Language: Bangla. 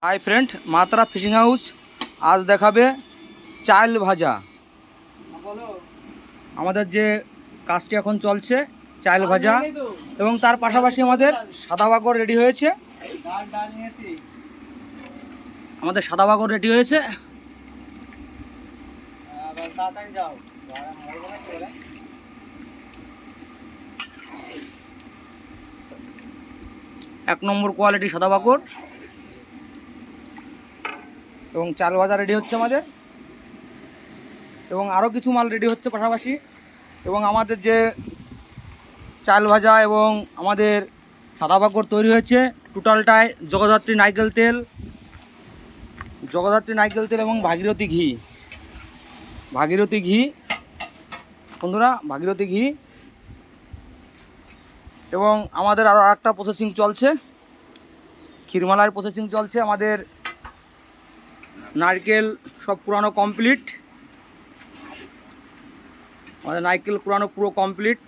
হাই ফ্রেন্ড, মা তারা ফিশিং হাউস আজ দেখাবে চাল ভাজা। আমাদের যে কাজটি এখন চলছে চাল ভাজা, এবং তার পাশাপাশি আমাদের সাদা বাগর রেডি হয়েছে। আমাদের সাদা বাগর রেডি হয়েছে। এক নম্বর কোয়ালিটি সাদা বাগর, এবং চাল ভাজা রেডি হচ্ছে আমাদের, এবং আরও কিছু মাল রেডি হচ্ছে পাশাপাশি। এবং আমাদের যে চাল ভাজা এবং আমাদের সাদা বাগর তৈরি হয়েছে টোটালটায় জগদ্ধাত্রী নারকেল তেল এবং ভাগীরথী ঘি বন্ধুরা, ভাগীরথী ঘি। এবং আমাদের আরও একটা প্রসেসিং চলছে, ক্ষীরমালার প্রসেসিং চলছে। আমাদের নারকেল সব কুড়ানো কমপ্লিট, পুরো কমপ্লিট।